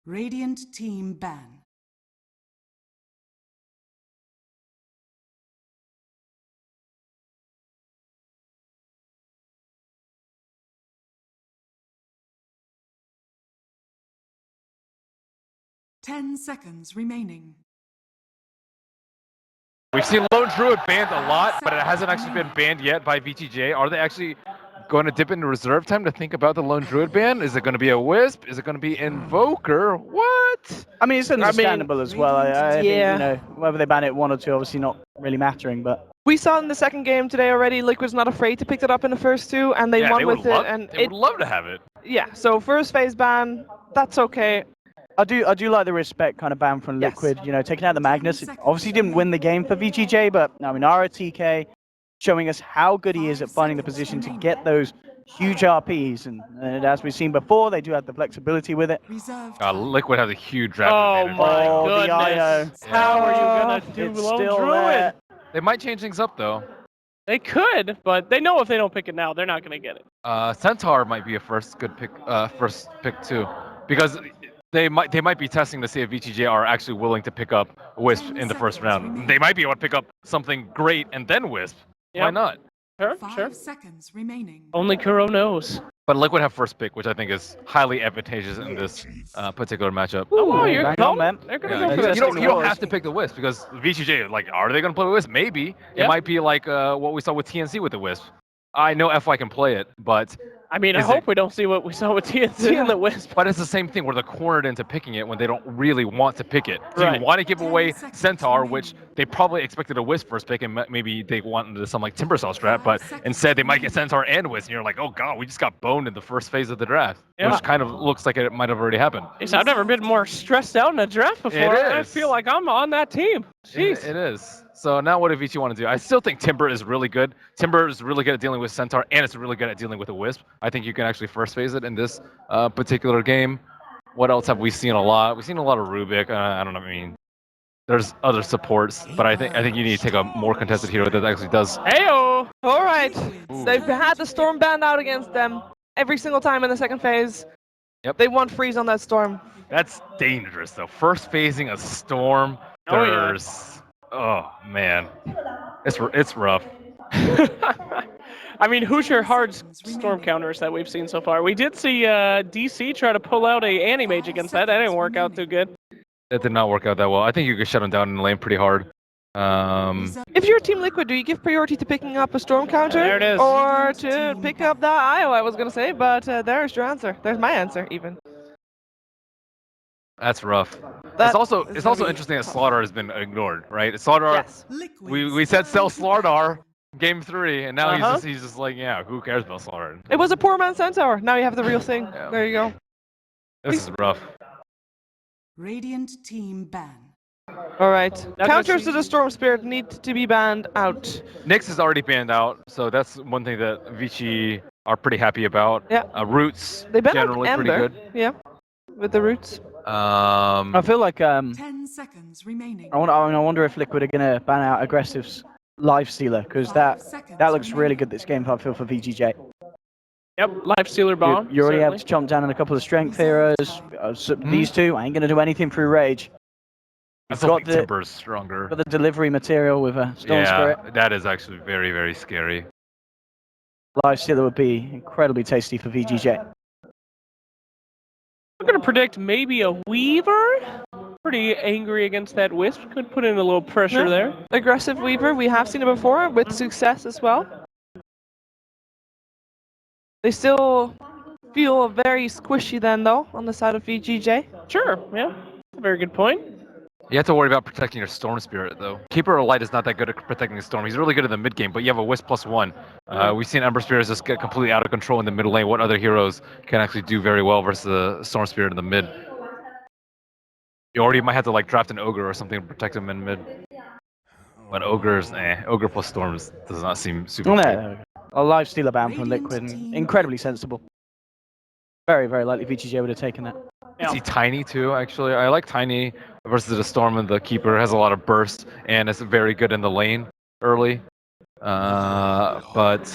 Radiant team ban. Ten seconds remaining. We've seen Lone Druid banned a lot, but it hasn't actually been banned yet by VGJ. Are they actually going to dip into reserve time to think about the Lone Druid ban? Is it going to be a Wisp? Is it going to be Invoker? What? I mean, it's understandable as well. I think, yeah. you know, whether they ban it 1 or 2, obviously not really mattering, but... We saw in the second game today already, Liquid's not afraid to pick it up in the first 2, and they won with it. And they would love to have it. Yeah, so first phase ban, that's okay. I do like the respect kind of ban from Liquid, you know, taking out the Magnus. It obviously didn't win the game for VGJ, but I mean, RTK showing us how good he is at finding the position to get those huge RPs. And as we've seen before, they do have the flexibility with it. Liquid has a huge draft advantage. My goodness. The IO. How are you going to do Lone Druid? They might change things up, though. They could, but they know if they don't pick it now, they're not going to get it. Centaur might be a first pick too, because they might be testing to see if VGJ are actually willing to pick up Wisp in the first round. They might be able to pick up something great and then Wisp. Yep. Why not? Sure. 5 seconds remaining. Only Kuro knows. But Liquid have first pick, which I think is highly advantageous in this particular matchup. Oh, you're on, man. They're going to go for You this. don't have to pick the Wisp, because VGJ, like, are they going to play Wisp? Maybe. Yep. It might be like what we saw with TNC with the Wisp. I know FY can play it, but... I mean, I hope we don't see what we saw with TNC and the Wisp. But it's the same thing where they're cornered into picking it when they don't really want to pick it. So Right. you want to give away Centaur, which they probably expected a Wisp first pick, and maybe they wanted some like Timber Cell strat, but instead they might get Centaur and Wisp, and you're like, oh god, we just got boned in the first phase of the draft, Yeah. which kind of looks like it might have already happened. I've never been more stressed out in a draft before. I is. feel like I'm on that team. Jeez. It is. So now what do Vici want to do? I still think Timber is really good. Timber is really good at dealing with Centaur, and it's really good at dealing with a Wisp. I think you can actually first phase it in this particular game. What else have we seen a lot? We've seen a lot of Rubik. I don't know. I mean, there's other supports, but I think you need to take a more contested hero that actually does. Heyo! All right, Ooh. they've had the Storm banned out against them every single time in the second phase. Yep. They want freeze on that Storm. That's dangerous, though. First phasing a Storm, Oh, yeah. there's... Oh, man. It's rough. I mean, who's your hard storm counters that we've seen so far? We did see DC try to pull out a Anti-Mage against that. That didn't work out too good. That did not work out that well. I think you could shut him down in the lane pretty hard. If you're Team Liquid, do you give priority to picking up a Storm counter? There it is. Or to pick up the IO, I was going to say, but there's your answer. There's my answer, even. That's rough. That it's also is gonna be interesting that tough. Slaughter has been ignored, right? Slaughter, Yes. we said sell Slaughter game 3, and now Uh-huh. he's just like, yeah, who cares about Slaughter? It was a poor man Centaur. Now you have the real thing. Yeah. There you go. This is rough. Radiant team ban. All right. Now Counters go to the Storm Spirit need to be banned out. Nyx is already banned out, so that's one thing that Vici are pretty happy about. Yeah. Roots They banned out generally Ember. pretty good. Yeah. With the roots. I feel like 10 seconds remaining. I wonder if Liquid are going to ban out Aggressive's Life Stealer, because that looks really good this game, I feel, for VGJ. Yep, Life Stealer Bomb. You already have certainly. to chomp down on a couple of Strength heroes. These two ain't going to do anything through Rage. I still think Timber's stronger. Got the delivery material with a Storm Spirit. That is actually very, very scary. Life Stealer would be incredibly tasty for VGJ. I'm going to predict maybe a Weaver. Pretty angry against that Wisp. Could put in a little pressure Yeah. there. Aggressive Weaver. We have seen it before with success as well. They still feel very squishy then, though, on the side of VGJ. Sure, yeah. Very good point. You have to worry about protecting your Storm Spirit, though. Keeper of Light is not that good at protecting the Storm. He's really good in the mid game, but you have a Wisp +1. We've seen Ember Spirits just get completely out of control in the middle lane. What other heroes can actually do very well versus the Storm Spirit in the mid? You already might have to like draft an Ogre or something to protect him in mid. But Ogres, Ogre plus Storms does not seem super good. A Life Stealer ban from Liquid, incredibly sensible. Very, very likely VGJ would have taken that. Is he Tiny too, actually? I like Tiny versus the Storm, and the Keeper has a lot of burst, and it's very good in the lane early. But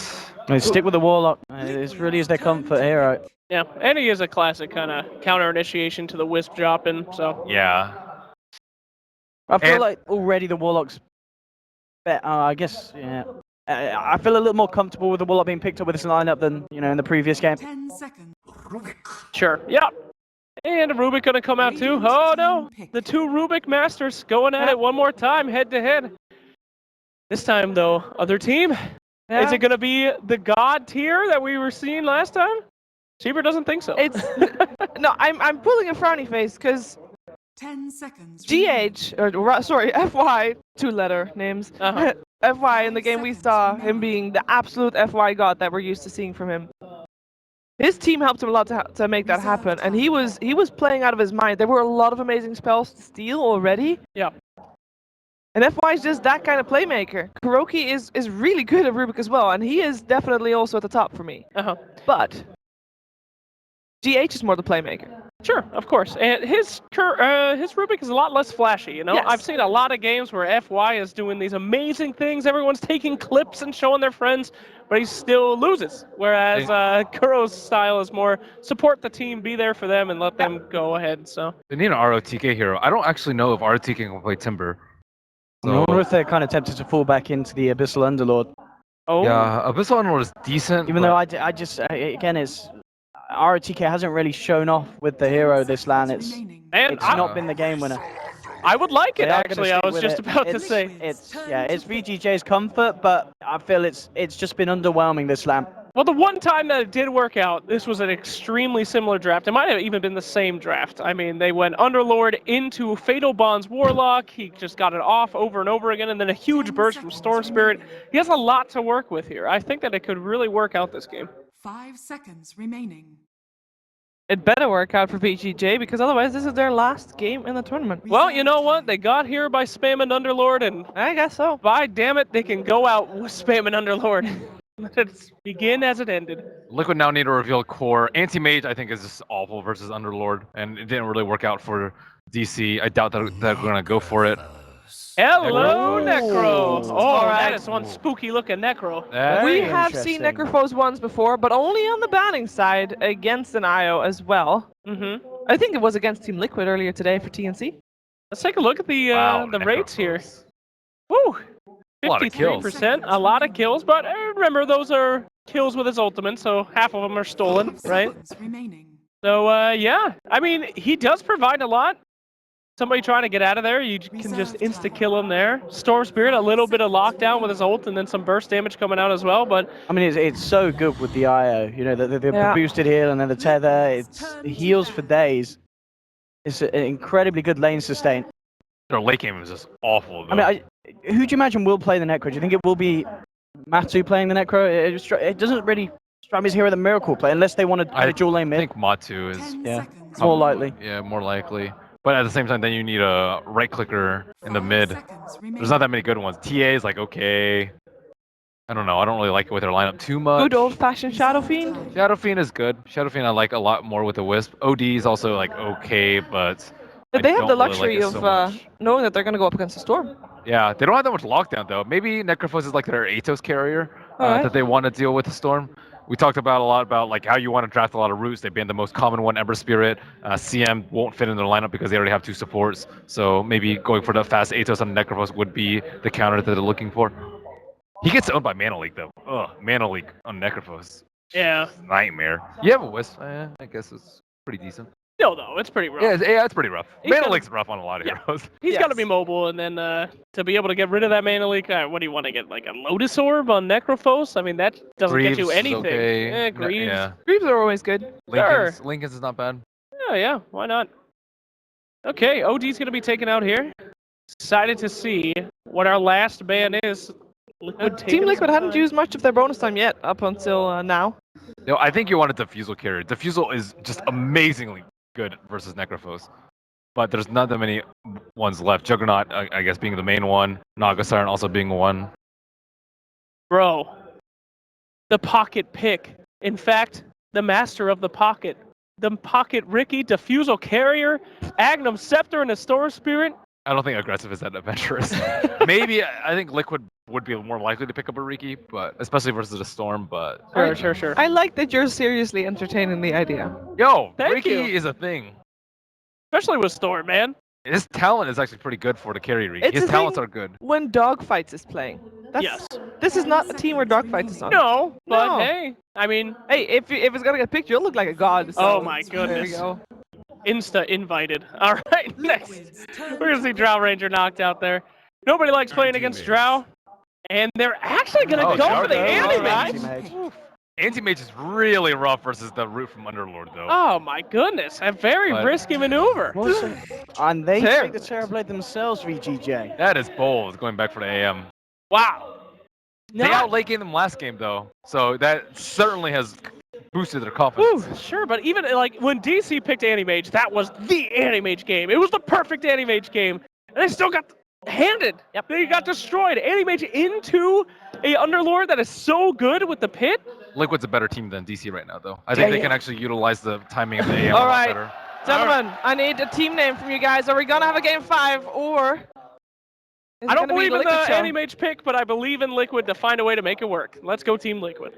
They stick with the Warlock. It really is their comfort hero. Yeah, and he is a classic kind of counter initiation to the Wisp dropping. So Yeah. I feel like already the Warlock's better. I guess, yeah. I feel a little more comfortable with the Warlock being picked up with this lineup than, in the previous game. 10 seconds. sure, yeah. And Rubik gonna come out too. Oh no, the two Rubik masters going at it one more time, head to head. This time though, other team. Is it gonna be the God tier that we were seeing last time? Cheever doesn't think so. It's no, I'm pulling a frowny face because 10 seconds. GH or sorry, FY, two-letter names. FY in the game we saw him being the absolute FY god that we're used to seeing from him. His team helped him a lot to make that happen, and he was playing out of his mind. There were a lot of amazing spells to steal already. Yeah. And FY is just that kind of playmaker. Kuroki is really good at Rubik as well, and he is definitely also at the top for me. But GH is more the playmaker. Sure, of course. And his Rubik is a lot less flashy, you know? Yes. I've seen a lot of games where FY is doing these amazing things, everyone's taking clips and showing their friends, but he still loses. Whereas Kuro's style is more support the team, be there for them, and let them go ahead, so. They need an ROTK hero. I don't actually know if ROTK can play Timber. I wonder if they're kind of tempted to fall back into the Abyssal Underlord. Oh. Yeah, Abyssal Underlord is decent. Even though again, it's ROTK hasn't really shown off with the hero this LAN. It's not been the game winner. I would like it, They are actually. gonna I was stick just with about to It's- say. It's VGJ's comfort, but I feel it's just been underwhelming this LAN. Well, the one time that it did work out, this was an extremely similar draft. It might have even been the same draft. I mean, they went Underlord into Fatal Bond's Warlock. He just got it off over and over again, and then a huge burst from Storm Spirit. He has a lot to work with here. I think that it could really work out this game. 5 seconds remaining. It better work out for VGJ because otherwise this is their last game in the tournament. Well, you know what? They got here by spamming Underlord, and I guess so. by damn it, they can go out with spamming Underlord. Let it begin as it ended. Liquid now need to reveal core. Anti-Mage, I think, is just awful versus Underlord, and it didn't really work out for DC. I doubt that they're going to go for it. Hello, Necro. Oh, All right. that is one spooky-looking Necro. We have seen interesting. Necrophos once before, but only on the banning side against an IO as well. I think it was against Team Liquid earlier today for TNC. Let's take a look at the Wow, rates here. Necrophos. Woo! A lot of kills. 53%, a lot of kills, but remember, those are kills with his ultimate, so half of them are stolen, right? Seconds remaining. So, yeah. I mean, he does provide a lot. Somebody trying to get out of there, you can just insta-kill him there. Storm Spirit, a little bit of lockdown with his ult, and then some burst damage coming out as well, but... I mean, it's so good with the IO. You know, the boosted heal and then the tether. It heals for days. It's an incredibly good lane sustain. Their late game is just awful, though. I mean, who do you imagine will play the Necro? Do you think it will be Matu playing the Necro? It doesn't really strike me as hero the Miracle play unless they want to dual lane I mid. think Matu is 10 Yeah, seconds more remaining. likely. yeah, more likely. But at the same time, then you need a right clicker in the 5 mid. seconds remaining. There's not that many good ones. TA is like, okay. I don't know. I don't really like it with their lineup too much. Good old-fashioned Shadow Fiend. Shadow Fiend is good. Shadow Fiend I like a lot more with the Wisp. OD is also like okay, but But they have the don't really luxury like it so of much. knowing that they're going to go up against the Storm. Yeah, they don't have that much lockdown though. Maybe Necrophos is like their Atos carrier Alright. that they want to deal with the Storm. We talked about a lot about like how you want to draft a lot of routes. They banned the most common one, Ember Spirit. CM won't fit in their lineup because they already have 2 supports. So maybe going for the fast Atos on Necrophos would be the counter that they're looking for. He gets owned by Mana Leak though. Ugh, Mana Leak on Necrophos. Yeah. Nightmare. You have a Wisp. I guess it's pretty decent. No, it's pretty rough. Yeah, it's pretty rough. He's Mana gotta- Leak's rough on a lot of heroes. He's got to be mobile, and then to be able to get rid of that Mana Leak, what do you want to get, like a Lotus Orb on Necrophos? I mean, that doesn't Greaves get you is anything. okay. Eh, No, Greaves. yeah. Greaves are always good. Lincoln's is not bad. Yeah, why not? Okay, OD's going to be taken out here. Excited to see what our last ban is. Liquid Team taking Liquid some hadn't time. used much of their bonus time yet up until now. No, I think you want a Diffusal carrier. Diffusal is just amazingly good versus Necrophos. But there's not that many ones left. Juggernaut, I guess, being the main one. Naga Siren also being one. Bro, the pocket pick. In fact, the master of the pocket. The pocket Ricky, Diffusal carrier, Agnum Scepter, and a Storm Spirit. I don't think aggressive is that adventurous. Maybe I think Liquid would be more likely to pick up a Riki, but especially versus the Storm. But Sure. I like that you're seriously entertaining the idea. Yo, Thank Riki you. is a thing. Especially with Storm, man. His talent is actually pretty good for the carry Riki. It's His a talents thing are good. when Dogfights is playing. Yes. This is not a team where Dogfights is on. No, but No. hey, I mean, Hey, if it's gonna get picked, you'll look like a god. So Oh my There goodness. you go. Insta invited. All right, next. We're gonna see Drow Ranger knocked out there. Nobody likes playing against Drow. And they're actually gonna Oh, go Drow for the goes. anti-mage. Anti-Mage is really rough versus the root from Underlord, though. Oh my goodness, a very But- risky maneuver. And they Fair. take the Terrorblade themselves, VGJ. That is bold, going back for the AM. Wow. They Not- out late game them last game, though. So that certainly has boosted their confidence. Whew, sure, but even like when DC picked Anti-Mage, that was the Anti-Mage game. It was the perfect Anti-Mage game, and they still got handed. Yep. They got destroyed. Anti-Mage into a Underlord that is so good with the pit. Liquid's a better team than DC right now, though. I think Yeah, they can actually utilize the timing of the AM All a lot right. better. Gentlemen, I need a team name from you guys. Are we gonna have a game 5 or? is I it don't gonna be believe in Liquid the show? Anti-Mage pick, but I believe in Liquid to find a way to make it work. Let's go Team Liquid.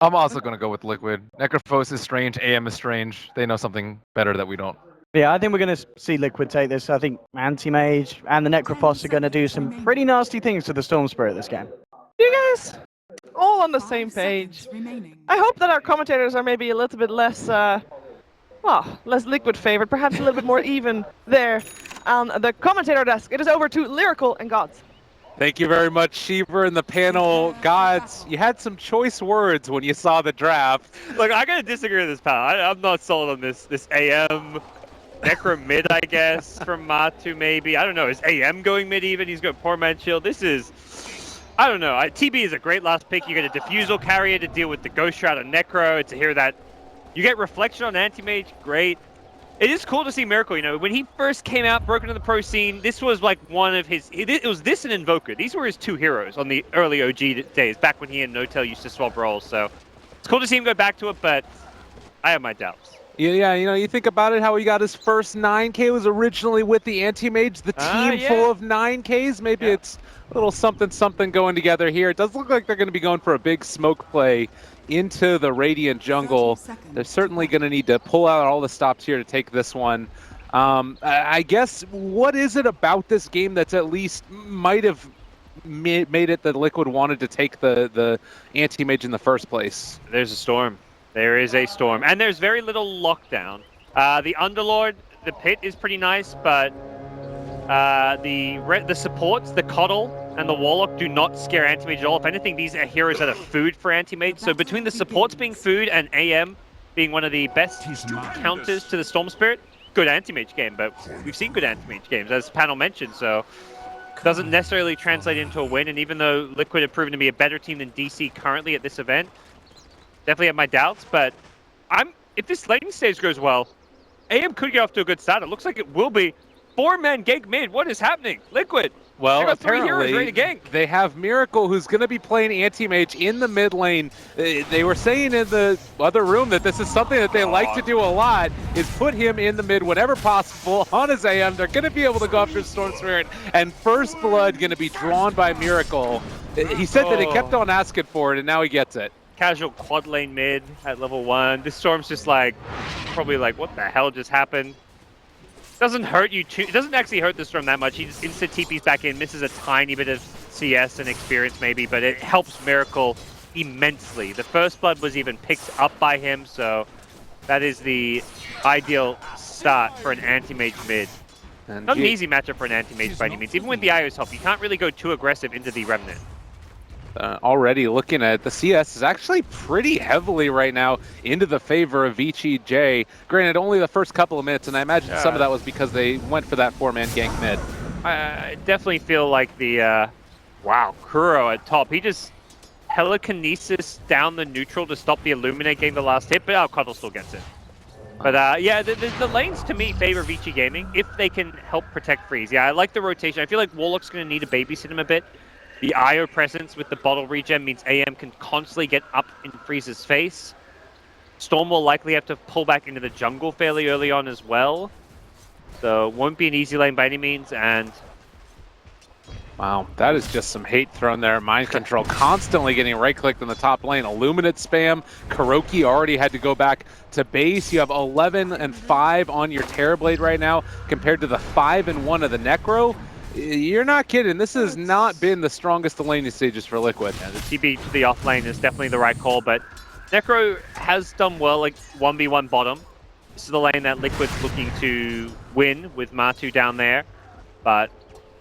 I'm also going to go with Liquid. Necrophos is strange. AM is strange. They know something better that we don't. Yeah, I think we're going to see Liquid take this. I think Anti-Mage and the Necrophos are going to do some pretty nasty things to the Storm Spirit this game. You guys all on the same 5 page. seconds remaining. I hope that our commentators are maybe a little bit less, less Liquid favored, perhaps a little bit more even there on the commentator desk. It is over to Lyrical and Gods. Thank you very much, Sheever and the panel. Gods, you had some choice words when you saw the draft. Look, I gotta disagree with this pal. I'm not sold on this AM Necro mid, I guess, from Matu maybe. I don't know. Is AM going mid even? He's got poor man shield. This is, I don't know. TB is a great last pick. You get a Diffusal carrier to deal with the Ghost Shroud and Necro. It's a hero that you get Reflection on Anti-Mage. Great. It is cool to see Miracle, you know, when he first came out, broke into the pro scene, this was like one of his, it was this and Invoker. These were his two heroes on the early OG days, back when he and No-Tail used to swap roles, so it's cool to see him go back to it, but I have my doubts. Yeah, you know, you think about it, how he got his first 9K was originally with the Anti-Mage, the team yeah. full of 9Ks. Maybe it's a little something going together here. It does look like they're going to be going for a big smoke play into the Radiant jungle. 30 seconds. They're certainly going to need to pull out all the stops here to take this one. I guess, what is it about this game that's at least might have made it that Liquid wanted to take the Anti-Mage in the first place? There's a storm. There is a storm, and there's very little lockdown. The Underlord, the pit is pretty nice, but the supports, the Coddle, and the Warlock do not scare Anti-Mage at all. If anything, these are heroes that are food for Anti-Mage. So between the supports being food and AM being one of the best counters to the Storm Spirit, good Anti-Mage game, but we've seen good Anti-Mage games, as panel mentioned, so doesn't necessarily translate into a win. And even though Liquid have proven to be a better team than DC currently at this event, definitely have my doubts, but if this laning stage goes well, AM could get off to a good start. It looks like it will be. 4-man gank mid. What is happening? Liquid. Well, They got 3 heroes ready apparently, to gank. they have Miracle, who's going to be playing Anti-Mage in the mid lane. They were saying in the other room that this is something that they like to do a lot, is put him in the mid whenever possible on his AM. They're going to be able to go after Storm Spirit, and First Blood going to be drawn by Miracle. He said that he kept on asking for it, and now he gets it. Casual quad lane mid at level 1. This Storm's just like, probably like, what the hell just happened? Doesn't hurt you too. It doesn't actually hurt the Storm that much. He just instant TPs back in, misses a tiny bit of CS and experience maybe, but it helps Miracle immensely. The First Blood was even picked up by him, so that is the ideal start for an Anti-Mage mid. And Not an easy matchup for an Anti-Mage by any means. Even with the IO's help, you can't really go too aggressive into the Remnant. Already looking at the CS is actually pretty heavily right now into the favor of VGJ. Granted, only the first couple of minutes, and I imagine some of that was because they went for that 4-man gank mid. I definitely feel like the, wow, Kuro at top. He just telekinesis down the neutral to stop the Illuminate getting the last hit, but Coddle still gets it. But yeah, the lanes to me favor Vici Gaming if they can help protect Freeze. Yeah, I like the rotation. I feel like Warlock's going to need to babysit him a bit. The IO presence with the bottle regen means AM can constantly get up in Freeze's face. Storm will likely have to pull back into the jungle fairly early on as well. So won't be an easy lane by any means, and wow, that is just some hate thrown there. Mind control constantly getting right-clicked in the top lane. Illuminate spam. Kuroki already had to go back to base. You have 11 and 5 on your Terrorblade right now compared to the 5 and 1 of the Necro. You're not kidding. This has not been the strongest of laning stages for Liquid. yeah, the TB to the off lane is definitely the right call, but Necro has done well, like 1v1 bottom. This is the lane that Liquid's looking to win with Matu down there, but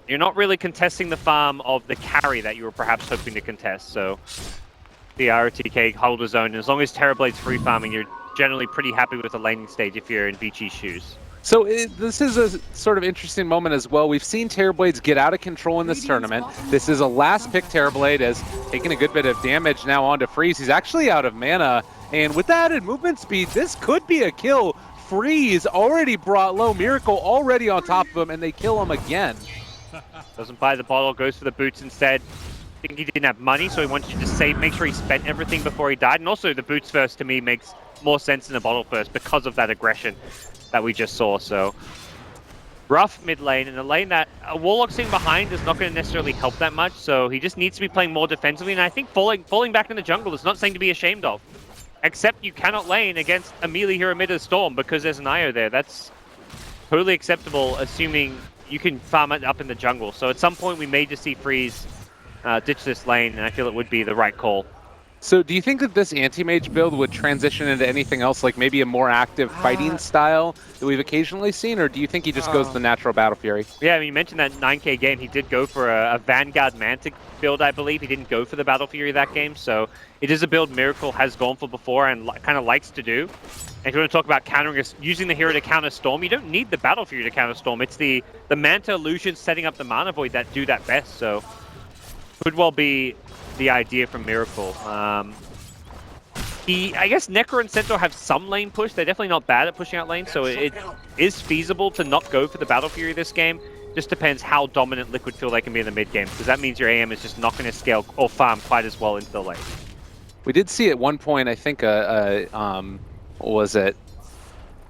you're not really contesting the farm of the carry that you were perhaps hoping to contest. So the ROTK hold his own. As long as Terrorblade's free farming, you're generally pretty happy with the laning stage if you're in Vici's shoes. So this is a sort of interesting moment as well. We've seen Terrorblades get out of control in this tournament. This is a last pick Terrorblade has taken a good bit of damage now onto Freeze. He's actually out of mana, and with the added movement speed, this could be a kill. Freeze already brought low, Miracle already on top of him, and they kill him again. Doesn't buy the bottle, goes for the boots instead. I think he didn't have money, so he wanted to just save, make sure he spent everything before he died. And also the boots first to me makes more sense than the bottle first because of that aggression that we just saw. So rough mid lane, and a lane that a Warlock sitting behind is not going to necessarily help that much. So he just needs to be playing more defensively. And I think falling back in the jungle is not something to be ashamed of. Except you cannot lane against a melee hero mid of Storm because there's an IO there. That's totally acceptable, assuming you can farm it up in the jungle. So at some point we may just see Freeze ditch this lane, and I feel it would be the right call. So do you think that this anti-mage build would transition into anything else, like maybe a more active fighting style that we've occasionally seen, or do you think he just goes the natural Battle Fury? Yeah, I mean, you mentioned that 9K game. He did go for a Vanguard Mantic build, I believe. He didn't go for the Battle Fury that game, so it is a build Miracle has gone for before and kind of likes to do. And if you want to talk about countering, using the hero to counter Storm, you don't need the Battle Fury to counter Storm. It's the Manta Illusion setting up the Mana Void that do that best, so could well be the idea from Miracle. I guess Necro and Centaur have some lane push. They're definitely not bad at pushing out lanes, so it is feasible to not go for the Battle Fury this game. Just depends how dominant Liquid feel they can be in the mid game, because that means your AM is just not going to scale or farm quite as well into the lane. We did see at one point, I think, what was it?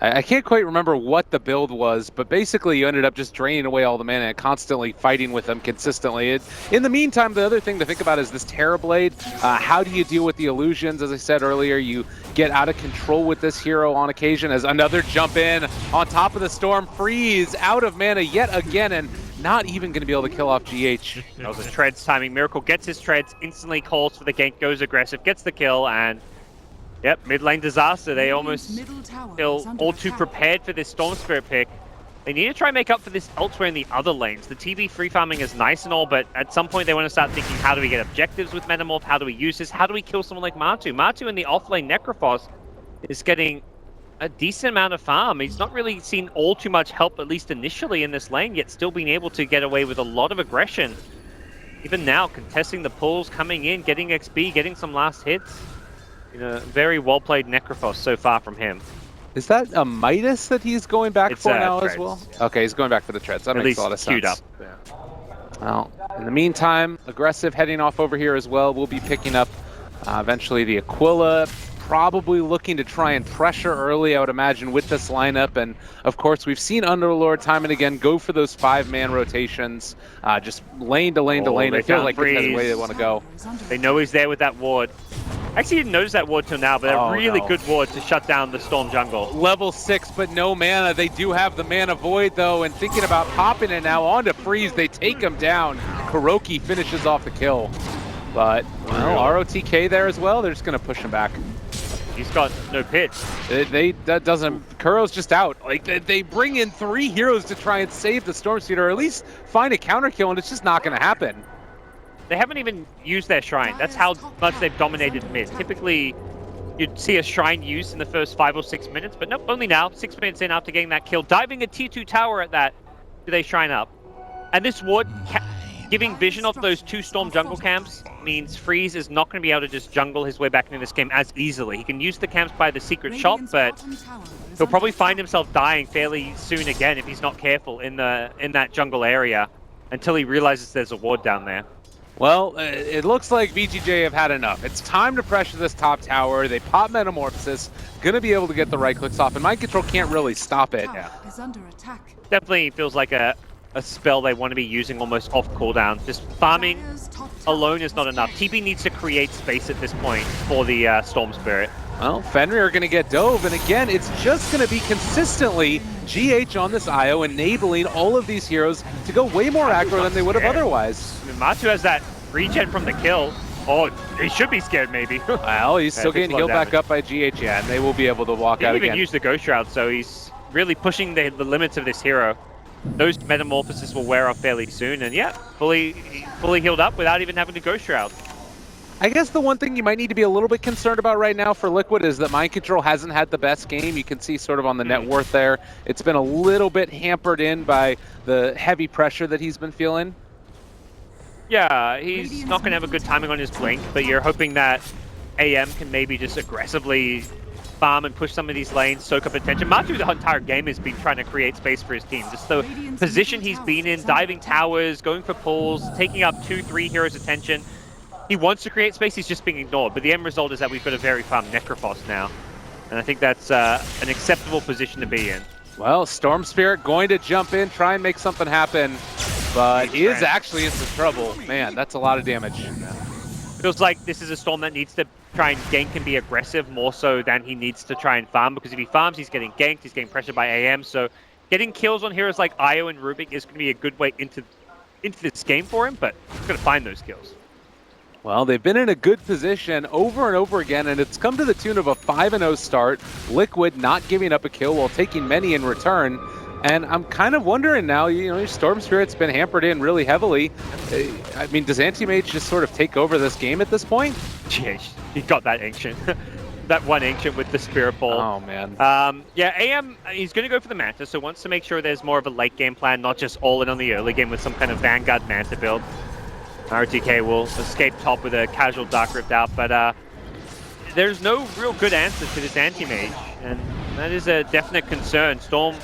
I can't quite remember what the build was, but basically you ended up just draining away all the mana and constantly fighting with them consistently. In the meantime, the other thing to think about is this Terrorblade. How do you deal with the illusions? As I said earlier, you get out of control with this hero on occasion as another jump in on top of the Storm. Freeze out of mana yet again, and not even going to be able to kill off GH. That was a Treads timing. Miracle gets his Treads, instantly calls for the gank, goes aggressive, gets the kill, and yep, mid lane disaster. They almost feel all too prepared for this Storm Spirit pick. They need to try and make up for this elsewhere in the other lanes. The TB free farming is nice and all, but at some point they want to start thinking, how do we get objectives with Metamorph? How do we use this? How do we kill someone like Matu? Matu in the off-lane Necrophos is getting a decent amount of farm. He's not really seen all too much help, at least initially in this lane, yet still being able to get away with a lot of aggression. Even now, contesting the pulls, coming in, getting XP, getting some last hits. You know, very well-played Necrophos so far from him. Is that a Midas that he's going back for now Treads, as well? yeah. Okay, he's going back for the Treads. That makes a lot of sense. Queued up. Yeah. Well, in the meantime, Aggressive heading off over here as well. We'll be picking up eventually the Aquila, probably looking to try and pressure early, I would imagine, with this lineup. And of course, we've seen Underlord time and again go for those 5-man rotations, just lane to lane to lane. I feel like that's the way they want to go. They know he's there with that ward. Actually, didn't notice that ward till now, but a really good ward to shut down the Storm jungle. Level 6, but no mana. They do have the mana void, though, and thinking about popping it now onto Freeze. They take him down. Kuroki finishes off the kill. But, well, ROTK there as well. They're just going to push him back. He's got no pitch. That doesn't... Kuro's just out. Like, they bring in 3 heroes to try and save the Storm Speeder, or at least find a counter kill, and it's just not going to happen. They haven't even used their Shrine. That's how much they've dominated mid. Typically, you'd see a Shrine used in the first 5 or 6 minutes, but nope, only now, 6 minutes in after getting that kill. Diving a T2 tower at that, do they Shrine up? And this ward, giving vision of those 2 Storm jungle camps means Freeze is not going to be able to just jungle his way back into this game as easily. He can use the camps by the secret shop, but he'll probably find himself dying fairly soon again if he's not careful in that jungle area until he realizes there's a ward down there. Well, it looks like VGJ have had enough. It's time to pressure this top tower. They pop Metamorphosis, gonna be able to get the right clicks off, and Mind Control can't really stop it. Tower is under attack. Definitely feels like a spell they want to be using almost off cooldown. Just farming Dire's top tower alone is not enough. TP needs to create space at this point for the Storm Spirit. Well, Fenrir are going to get dove, and again, it's just going to be consistently GH on this IO, enabling all of these heroes to go way more aggro than they would have otherwise. I mean, Matu has that regen from the kill. Oh, he should be scared, maybe. Well, he's still getting healed back up by GH, yeah, and they will be able to walk out He didn't again. even use the Ghost Shroud, so he's really pushing the limits of this hero. Those Metamorphoses will wear off fairly soon, and yeah, fully healed up without even having to Ghost Shroud. I guess the one thing you might need to be a little bit concerned about right now for Liquid is that Mind Control hasn't had the best game. You can see sort of on the net worth there. It's been a little bit hampered in by the heavy pressure that he's been feeling. Yeah, he's not going to have a good timing on his blink, but you're hoping that AM can maybe just aggressively farm and push some of these lanes, soak up attention. Matu the entire game has been trying to create space for his team. Just the position he's been in, diving towers, going for pulls, taking up 2-3 heroes' attention. He wants to create space, he's just being ignored. But the end result is that we've got a very farm Necrophos now. And I think that's an acceptable position to be in. Well, Storm Spirit going to jump in, try and make something happen, but is actually in some trouble. Man, that's a lot of damage. Feels like this is a Storm that needs to try and gank and be aggressive more so than he needs to try and farm, because if he farms, he's getting ganked, he's getting pressured by AM, so getting kills on heroes like Io and Rubik is going to be a good way into this game for him, but he's got to find those kills. Well, they've been in a good position over and over again, and it's come to the tune of a 5-0 start. Liquid not giving up a kill while taking many in return. And I'm kind of wondering now, your Storm Spirit's been hampered in really heavily. I mean, does Anti-Mage just sort of take over this game at this point? Jeez, he got that Ancient. That one Ancient with the Spirit Ball. Oh, man. Yeah, AM, he's going to go for the Manta, so wants to make sure there's more of a late game plan, not just all in on the early game with some kind of Vanguard Manta build. RTK will escape top with a casual Dark Rift out, but there's no real good answer to this Anti-Mage, and that is a definite concern. Storm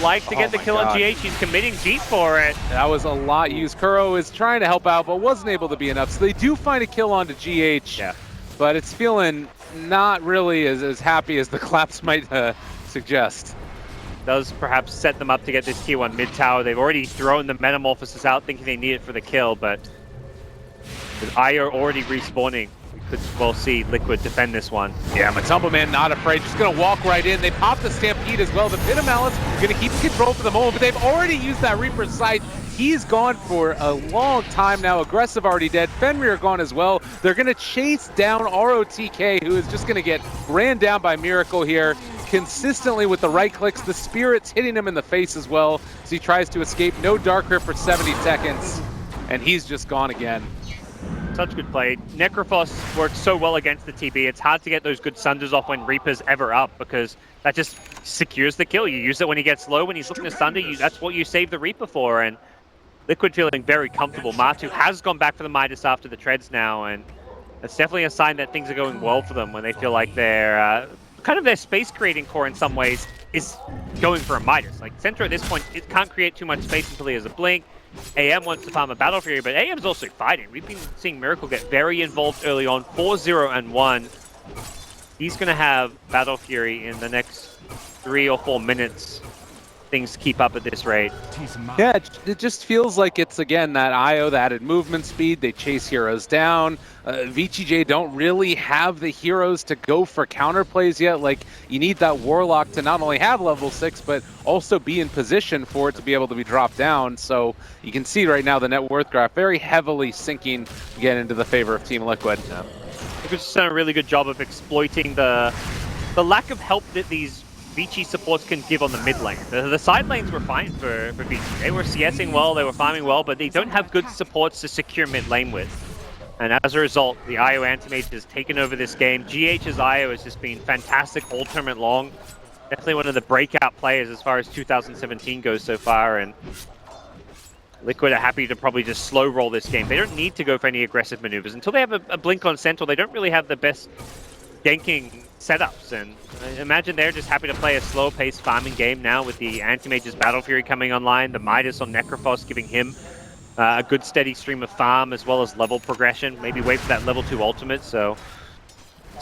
like to get the kill on GH, he's committing deep for it. That was a lot used. Kuro is trying to help out, but wasn't able to be enough, so they do find a kill onto GH, yeah. But it's feeling not really as happy as the claps might suggest. Does perhaps set them up to get this tier 1 mid tower. They've already thrown the Metamorphosis out thinking they need it for the kill, but with Io already respawning, we could well see Liquid defend this one. Yeah, Matumbo Man not afraid, just gonna walk right in. They pop the Stampede as well. The Pit of Malice gonna keep control for the moment, but they've already used that Reaper's Sight. He's gone for a long time now. Aggressive already dead. Fenrir gone as well. They're gonna chase down ROTK, who is just gonna get ran down by Miracle here. Consistently with the right clicks, the Spirit's hitting him in the face as well as he tries to escape. No Dark Rift for 70 seconds, and he's just gone again. Such good play. Necrophos works so well against the TB. It's hard to get those good Sunders off when Reaper's ever up, because that just secures the kill. You use it when he gets low, when he's looking to Sunder, that's what you save the Reaper for, and Liquid feeling very comfortable. Matu has gone back for the Midas after the treads now, and that's definitely a sign that things are going well for them when they feel like they're kind of their space creating core in some ways is going for a Midas. Like Center at this point, it can't create too much space until he has a blink. AM wants to farm a Battle Fury, but AM's also fighting. We've been seeing Miracle get very involved early on, 4-0 and 1. He's going to have Battle Fury in the next 3 or 4 minutes. Things keep up at this rate. Yeah, it just feels like it's, again, that IO, the added movement speed. They chase heroes down. VGJ don't really have the heroes to go for counterplays yet. Like, you need that Warlock to not only have level 6, but also be in position for it to be able to be dropped down. So you can see right now the net worth graph very heavily sinking again into the favor of Team Liquid. Yeah. Liquid's just done a really good job of exploiting the lack of help that these Vici supports can give on the mid lane. The side lanes were fine for Vici. They were CSing well, they were farming well, but they don't have good supports to secure mid lane with. And as a result, the IO Anti-Mage has taken over this game. GH's IO has just been fantastic all tournament long. Definitely one of the breakout players as far as 2017 goes so far. And Liquid are happy to probably just slow roll this game. They don't need to go for any aggressive maneuvers. Until they have a blink on Sentinel, they don't really have the best ganking setups, and I imagine they're just happy to play a slow-paced farming game now with the Anti-Mage's Battle Fury coming online, the Midas on Necrophos giving him a good steady stream of farm as well as level progression. Maybe wait for that level 2 ultimate. So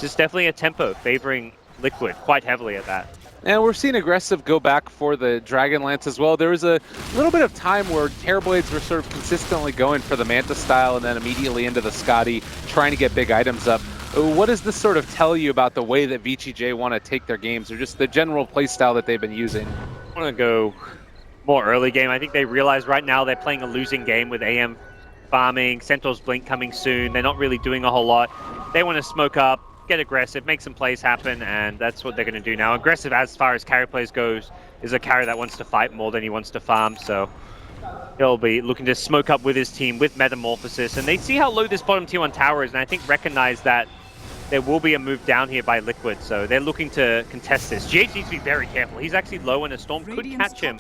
just definitely a tempo favoring Liquid quite heavily at that. And we're seeing Aggressive go back for the Dragon Lance as well. There was a little bit of time where Terrorblades were sort of consistently going for the Manta style and then immediately into the Scotty, trying to get big items up. What does this sort of tell you about the way that VGJ want to take their games, or just the general play style that they've been using? I want to go more early game. I think they realize right now they're playing a losing game with AM farming, Centaur's Blink coming soon. They're not really doing a whole lot. They want to smoke up, get aggressive, make some plays happen, and that's what they're going to do now. Aggressive, as far as carry plays goes, is a carry that wants to fight more than he wants to farm, so he'll be looking to smoke up with his team with Metamorphosis, and they see how low this bottom tier 1 tower is, and I think recognize that there will be a move down here by Liquid, so they're looking to contest this. GH needs to be very careful. He's actually low, and a Storm could catch him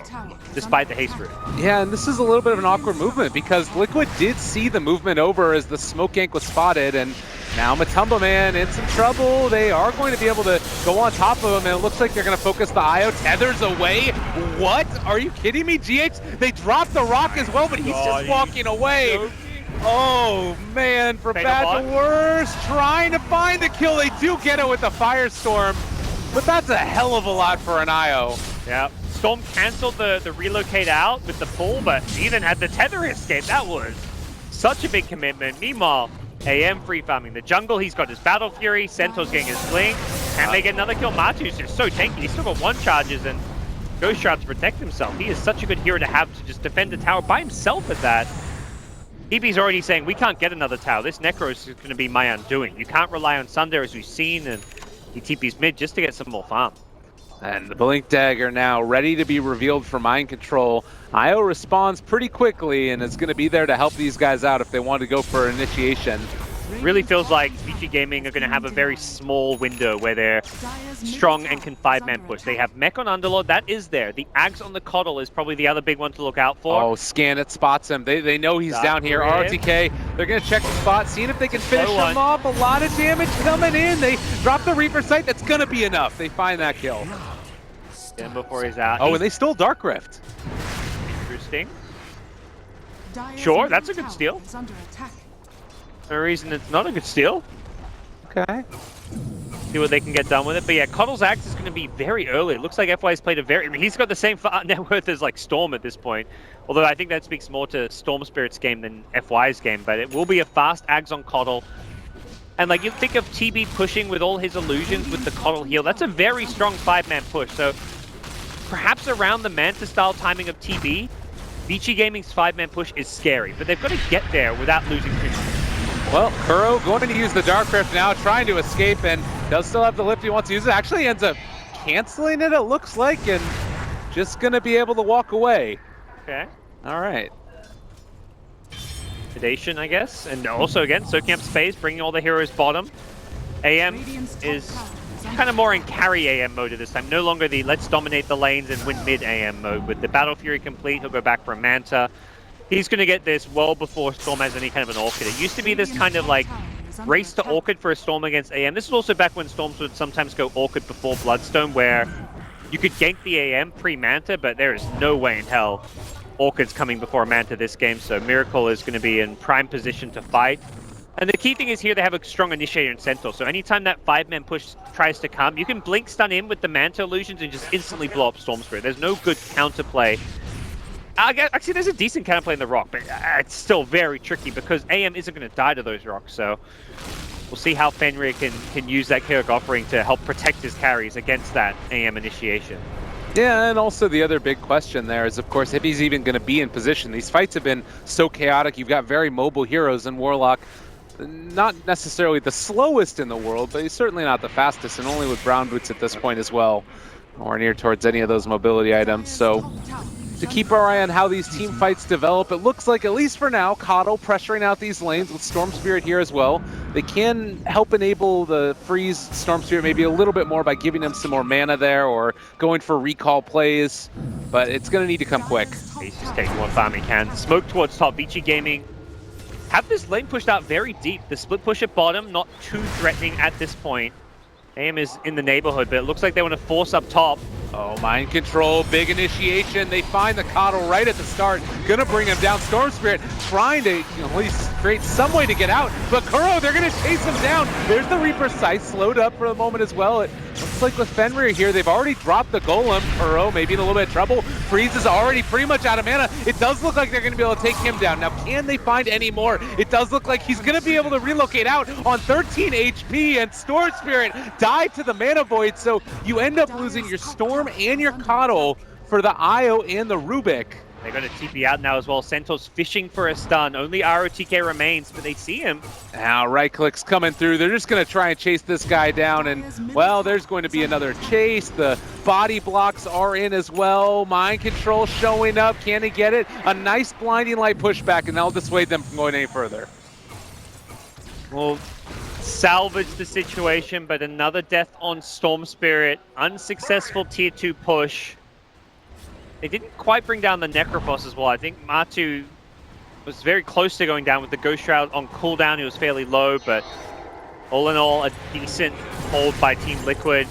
despite the haste route. Yeah, and this is a little bit of an awkward movement because Liquid did see the movement over as the smoke gank was spotted, and now Matumba Man in some trouble. They are going to be able to go on top of him, and it looks like they're going to focus the IO. Tethers away. What? Are you kidding me, GH? They dropped the rock as well, but he's just walking away. Oh, man, from bad to worse, trying to find the kill. They do get it with the Firestorm, but that's a hell of a lot for an IO. Yeah, Storm canceled the relocate out with the pull, but he then had the tether escape. That was such a big commitment. Meanwhile, AM free farming the jungle. He's got his Battle Fury. Centaur's getting his Blink. Can they get another kill? Matu's just so tanky. He's still got 1 charges and Ghost Shroud to protect himself. He is such a good hero to have to just defend the tower by himself at that. EB's already saying, we can't get another tower. This Necro is going to be my undoing. You can't rely on Sunder, as we've seen, and he TP's mid just to get some more farm. And the Blink Dagger now ready to be revealed for Mind Control. IO responds pretty quickly and is going to be there to help these guys out if they want to go for initiation. Really feels like Vici Gaming are going to have a very small window where they're strong and can 5-man push. They have Mech on Underlord, that is there. The Ags on the Coddle is probably the other big one to look out for. Oh, scan it, spots him. They know he's down here. RTK, they're going to check the spot, seeing if they can finish him off. A lot of damage coming in. They drop the Reaper Sight. That's going to be enough. They find that kill. Then before he's out. Oh, and they stole Dark Rift. Interesting. Sure, that's a good steal. No reason it's not a good steal. Okay. See what they can get done with it. But yeah, Coddle's Axe is going to be very early. It looks like FY's played a very... I mean, he's got the same net worth as like Storm at this point. Although I think that speaks more to Storm Spirit's game than FY's game. But it will be a fast Ags on Coddle. And like you think of TB pushing with all his illusions with the Coddle heal. That's a very strong 5-man push. So perhaps around the Manta style timing of TB, Vici Gaming's 5-man push is scary. But they've got to get there without losing too much. Well, Kuro going to use the Dark Rift now, trying to escape, and does still have the lift he wants to use it. Actually ends up canceling it, it looks like, and just going to be able to walk away. Okay. All right. Sedation, I guess. And also, again, soaking up space, bringing all the heroes bottom. AM is kind of more in carry AM mode at this time. No longer the let's dominate the lanes and win mid AM mode. With the Battle Fury complete, he'll go back for a Manta. He's going to get this well before Storm has any kind of an Orchid. It used to be this kind of like race to Orchid for a Storm against AM. This is also back when Storms would sometimes go Orchid before Bloodstone, where you could gank the AM pre-Manta, but there is no way in hell Orchid's coming before a Manta this game, so Miracle is going to be in prime position to fight. And the key thing is here they have a strong Initiator and Centaur, so anytime that 5-man push tries to come, you can blink stun in with the Manta illusions and just instantly blow up Storm Spirit. There's no good counterplay. Actually, there's a decent counterplay in the Rock, but it's still very tricky because AM isn't going to die to those rocks, so we'll see how Fenrir can use that Chaotic Offering to help protect his carries against that AM initiation. Yeah, and also the other big question there is, of course, if he's even going to be in position. These fights have been so chaotic. You've got very mobile heroes in Warlock. Not necessarily the slowest in the world, but he's certainly not the fastest, and only with Brown Boots at this point as well. Nowhere near towards any of those mobility items, so to keep our eye on how these team fights develop, it looks like, at least for now, Coddle pressuring out these lanes with Storm Spirit here as well. They can help enable the freeze Storm Spirit maybe a little bit more by giving them some more mana there or going for recall plays, but it's going to need to come quick. He's just taking what farm he can. Smoke towards top. Vici Gaming have this lane pushed out very deep. The split push at bottom, not too threatening at this point. AM is in the neighborhood, but it looks like they want to force up top. Oh, mind control, big initiation. They find the coddle right at the start. Gonna bring him down. Storm Spirit trying to at least create some way to get out. But Kuro, they're gonna chase him down. There's the Reaper Scythe slowed up for the moment as well. It looks like with Fenrir here, they've already dropped the Golem. Kuro maybe in a little bit of trouble. Freeze is already pretty much out of mana. It does look like they're gonna be able to take him down. Now, can they find any more? It does look like he's gonna be able to relocate out on 13 HP, and Storm Spirit died to the Mana Void, so you end up losing your Storm and your Coddle for the IO and the Rubik. They're going to TP out now as well. Centaur's fishing for a stun. Only ROTK remains, but they see him. Now right click's coming through. They're just going to try and chase this guy down, and well, there's going to be another chase. The body blocks are in as well. Mind control showing up. Can he get it? A nice blinding light pushback, and that'll dissuade them from going any further. Well, salvage the situation, but another death on Storm Spirit. Unsuccessful tier 2 push. They didn't quite bring down the Necrophos as well. I think Matu was very close to going down with the Ghost Shroud on cooldown. He was fairly low, but all in all, a decent hold by Team Liquid.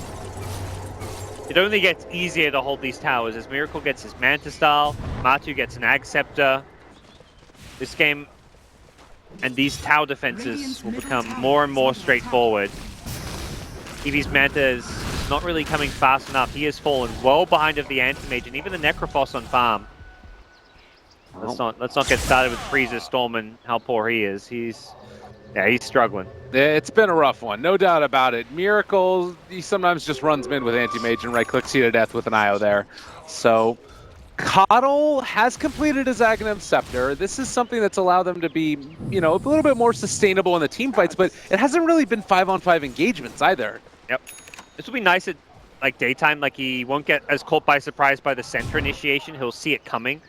It only gets easier to hold these towers as Miracle gets his Manta Style, Matu gets an Ag Scepter. This game and these tower defenses will become more and more straightforward. Eevee's Manta is not really coming fast enough. He has fallen well behind of the Anti-Mage and even the Necrophos on farm. Let's not get started with Freezer, Storm, and how poor he is. He's struggling. It's been a rough one, no doubt about it. Miracle, he sometimes just runs mid with Anti-Mage and right-clicks you to death with an IO there. So Coddle has completed his Aghanim Scepter. This is something that's allowed them to be, you know, a little bit more sustainable in the team fights, but it hasn't really been 5-on-5 engagements either. Yep. This will be nice at like daytime. Like he won't get as caught by surprise by the center initiation. He'll see it coming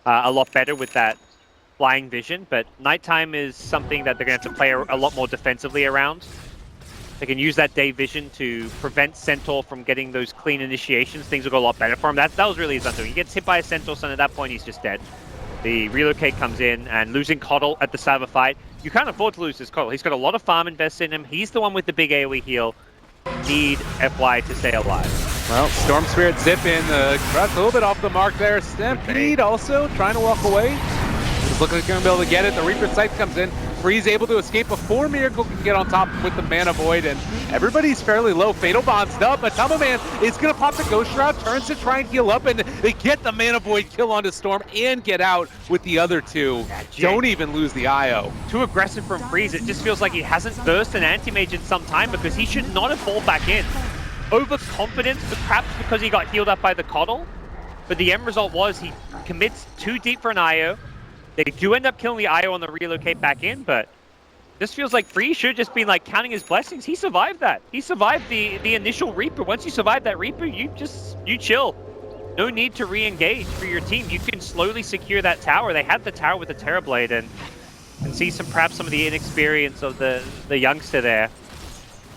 a lot better with that flying vision. But nighttime is something that they're going to have to play a lot more defensively around. They can use that day vision to prevent Centaur from getting those clean initiations. Things will go a lot better for him. That was really his undoing. He gets hit by a Centaur, so at that point he's just dead. The relocate comes in, and losing Coddle at the start of a fight, you can't afford to lose this Coddle. He's got a lot of farm invested in him. He's the one with the big AoE heal. Need FY to stay alive. Well, Storm Spirit zip in. Crutch a little bit off the mark there. Stampede also trying to walk away. Just looking like they're going to be able to get it. The Reaper Scythe comes in. Freeze able to escape before Miracle can get on top with the Mana Void, and everybody's fairly low. Fatal Bond's up. Matama Man is going to pop the Ghost Shroud, turns to try and heal up, and they get the Mana Void kill onto Storm and get out with the other two. Don't even lose the IO. Too aggressive from Freeze. It just feels like he hasn't burst an Anti-Mage in some time because he should not have fallen back in. Overconfidence, but perhaps because he got healed up by the Coddle. But the end result was he commits too deep for an IO. They do end up killing the IO on the relocate back in, but this feels like Free should have just been like counting his blessings. He survived that. He survived the initial Reaper. Once you survive that Reaper, you chill. No need to re-engage for your team. You can slowly secure that tower. They had the tower with the Terrorblade, and see perhaps some of the inexperience of the youngster there.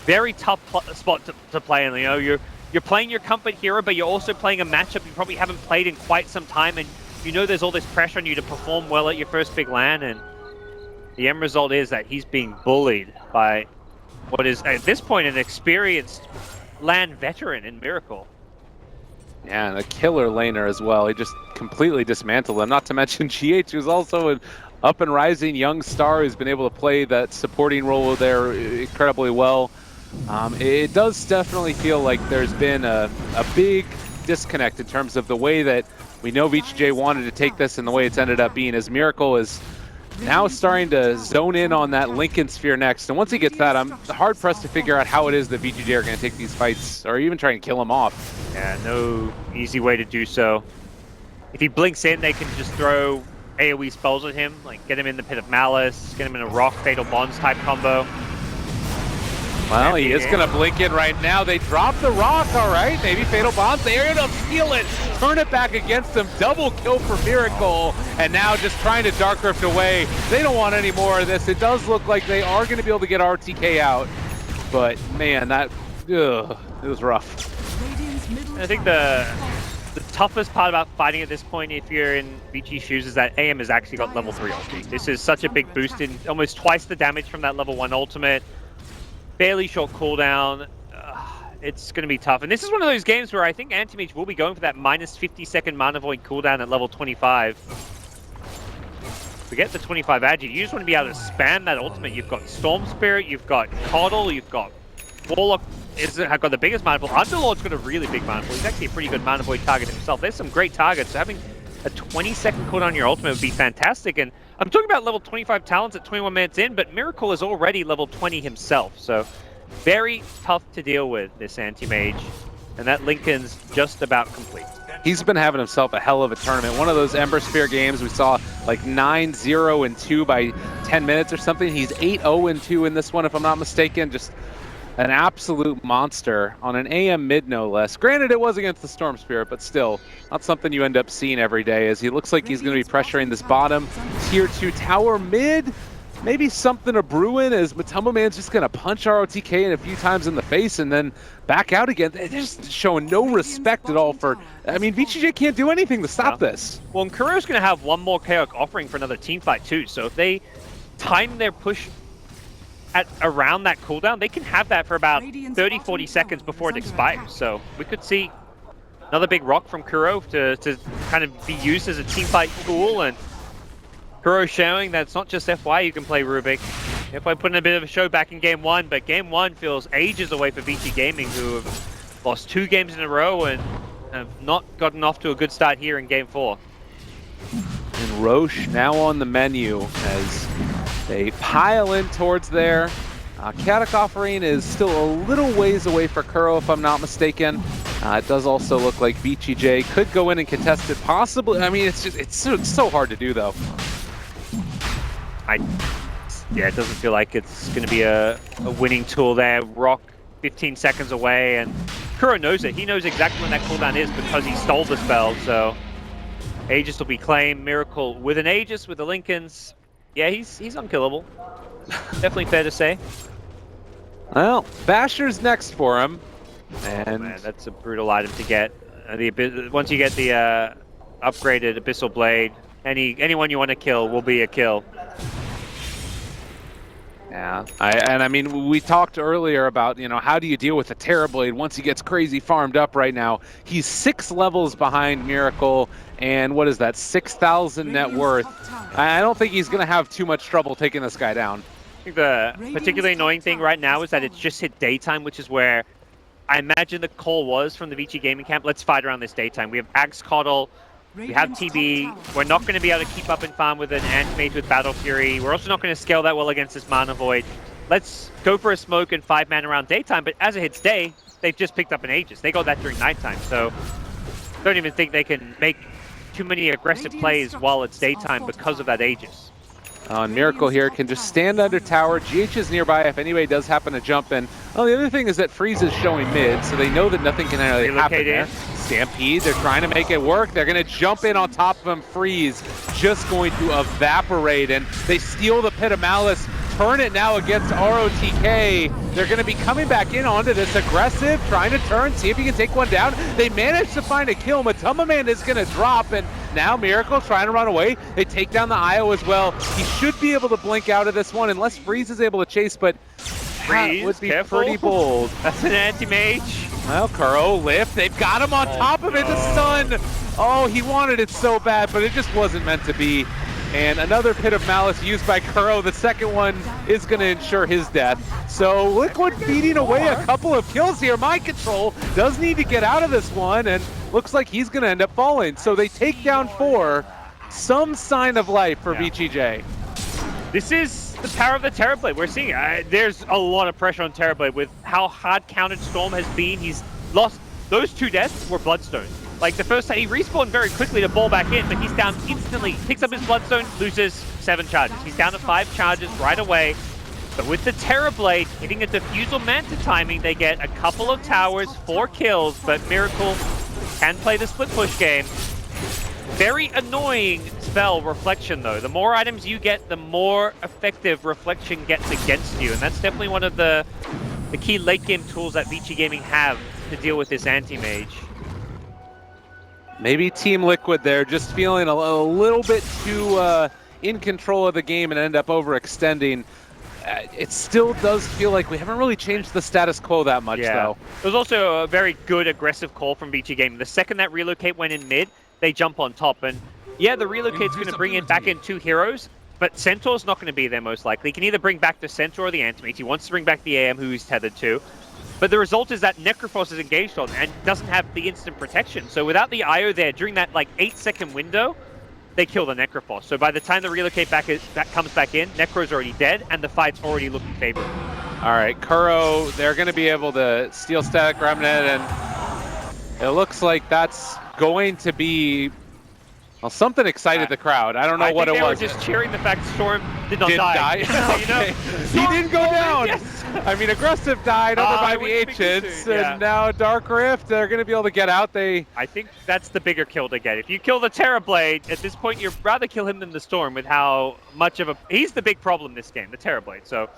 Very tough spot to play in. You know, you're playing your comfort hero, but you're also playing a matchup you probably haven't played in quite some time, and you know there's all this pressure on you to perform well at your first big LAN, and the end result is that he's being bullied by what is, at this point, an experienced LAN veteran in Miracle. Yeah, and a killer laner as well. He just completely dismantled them. Not to mention GH, who's also an up-and-rising young star who's been able to play that supporting role there incredibly well. It does definitely feel like there's been a big disconnect in terms of the way that we know VGJ wanted to take this and the way it's ended up being, as Miracle is now starting to zone in on that Lincoln Sphere next. And once he gets that, I'm hard-pressed to figure out how it is that VGJ are going to take these fights or even try and kill him off. Yeah, no easy way to do so. If he blinks in, they can just throw AoE spells at him, like get him in the Pit of Malice, get him in a Rock, Fatal Bonds type combo. Well, he is going to blink in right now. They drop the Rock, all right. Maybe Fatal Bonds. They are going to steal it, turn it back against them. Double kill for Miracle. And now just trying to Dark Rift away. They don't want any more of this. It does look like they are going to be able to get RTK out. But, man, it was rough. I think the toughest part about fighting at this point, if you're in Vici shoes, is that AM has actually got level 3 ulti. This is such a big boost in almost twice the damage from that level 1 ultimate. Fairly short cooldown. it's going to be tough. And this is one of those games where I think Anti-Mage will be going for that minus 50-second Mana Void cooldown at level 25. Forget the 25 Agi. You just want to be able to spam that ultimate. You've got Storm Spirit, you've got Coddle, you've got Warlock. Have got the biggest mana pool. Underlord's got a really big mana pool. He's actually a pretty good Mana Void target himself. There's some great targets. So having a 20-second cooldown on your ultimate would be fantastic. And I'm talking about level 25 talents at 21 minutes in, but Miracle is already level 20 himself. So very tough to deal with, this Anti-Mage. And that Lincoln's just about complete. He's been having himself a hell of a tournament. One of those Ember Sphere games we saw like 9-0-2 by 10 minutes or something. He's 8-0-2 in this one, if I'm not mistaken. Just an absolute monster on an AM mid, no less. Granted, it was against the Storm Spirit, but still not something you end up seeing every day, as he looks like he's going to be pressuring this bottom tier 2 tower mid. Maybe something a brewing, as Matoma Man's just going to punch ROTK in a few times in the face and then back out again. They're just showing no respect at all for... I mean, VGJ can't do anything to stop this. Well, and Kuro's going to have one more Chaos offering for another team fight too, so if they time their push at around that cooldown, they can have that for about 30-40 seconds before it expires. So we could see another big rock from Kuro to kind of be used as a team fight tool, and Kuro showing that it's not just FY you can play Rubik. FY put in a bit of a show back in Game 1, but Game 1 feels ages away for Vici Gaming, who have lost 2 games in a row and have not gotten off to a good start here in Game 4. And Roche now on the menu as they pile in towards there. Chaotic Offering is still a little ways away for Kuro, if I'm not mistaken. It does also look like VGJ could go in and contest it, possibly. I mean, it's so hard to do, though. Yeah, it doesn't feel like it's going to be a winning tool there. Rock 15 seconds away, and Kuro knows it. He knows exactly when that cooldown is because he stole the spell, so Aegis will be claimed. Miracle with an Aegis, with the Lincolns. Yeah, he's unkillable. Definitely fair to say. Well, Basher's next for him. And oh, man, that's a brutal item to get. Once you get the upgraded Abyssal Blade, anyone you want to kill will be a kill. Yeah, I mean, we talked earlier about, you know, how do you deal with a Terrorblade once he gets crazy farmed up right now. He's 6 levels behind Miracle, and what is that, 6,000 net worth. I don't think he's going to have too much trouble taking this guy down. I think the particularly annoying thing right now is that it's just hit daytime, which is where I imagine the call was from the Vici Gaming Camp. Let's fight around this daytime. We have Axe Coddle, we have TB. We're not going to be able to keep up in farm with an Anti-Mage with Battle Fury. We're also not going to scale that well against this Mana Void. Let's go for a smoke and 5-man around daytime, but as it hits day, they've just picked up an Aegis. They got that during nighttime, so don't even think they can make too many aggressive plays while it's daytime because of that Aegis. And Miracle here can just stand under tower. GH is nearby if anybody does happen to jump in. Oh, the other thing is that Freeze is showing mid, so they know that nothing can really happen there. Stampede, they're trying to make it work. They're going to jump in on top of him. Freeze just going to evaporate, and they steal the Pit of Malice. Turn it now against ROTK. They're going to be coming back in onto this aggressive, trying to turn, see if he can take one down. They managed to find a kill. Matoma Man is going to drop, and now Miracle trying to run away. They take down the IO as well. He should be able to blink out of this one unless Freeze is able to chase, but Freeze, that would be careful. pretty bold. That's an Anti-Mage. Well, Kuro lift. They've got him on top of it. The stun. Oh, he wanted it so bad, but it just wasn't meant to be. And another Pit of Malice used by Kuro. The second one is going to ensure his death. So Liquid beating away a couple of kills here. Mind Control does need to get out of this one, and looks like he's going to end up falling. So they take down 4. Some sign of life for VGJ. This is the power of the Terrorblade. We're seeing there's a lot of pressure on Terrorblade with how hard countered Storm has been. He's lost. Those 2 deaths were Bloodstone. Like the first time, he respawned very quickly to ball back in, but he's down instantly. Picks up his Bloodstone, loses 7 charges. He's down to 5 charges right away. But with the Terrorblade hitting a Diffusal Manta timing, they get a couple of towers, 4 kills, but Miracle can play the split push game. Very annoying spell, Reflection, though. The more items you get, the more effective Reflection gets against you, and that's definitely one of the key late game tools that Vici Gaming have to deal with this Anti-Mage. Maybe Team Liquid there just feeling a little bit too in control of the game and end up overextending. it still does feel like we haven't really changed the status quo that much, though. It was also a very good aggressive call from VG Gaming. The second that relocate went in mid, they jump on top. And yeah, the relocate's going to bring in back in 2 heroes, but Centaur's not going to be there most likely. He can either bring back the Centaur or the Antimate. He wants to bring back the AM, who he's tethered to. But the result is that Necrophos is engaged on and doesn't have the instant protection. So without the IO there, during that like 8-second window, they kill the Necrophos. So by the time the relocate comes back in, Necro's already dead, and the fight's already looking favorable. All right, Kuro, they're going to be able to steal Static Remnant, and it looks like that's going to be, well, something excited the crowd. I don't know what it was. I think they were just cheering the fact Storm did not die. Okay. He didn't go down. Yes. I mean, Aggressive died over by the Ancients, and now Dark Rift, they're going to be able to get out. I think that's the bigger kill to get. If you kill the Terrorblade, at this point, you'd rather kill him than the Storm with how much of a... He's the big problem this game, the Terrorblade. So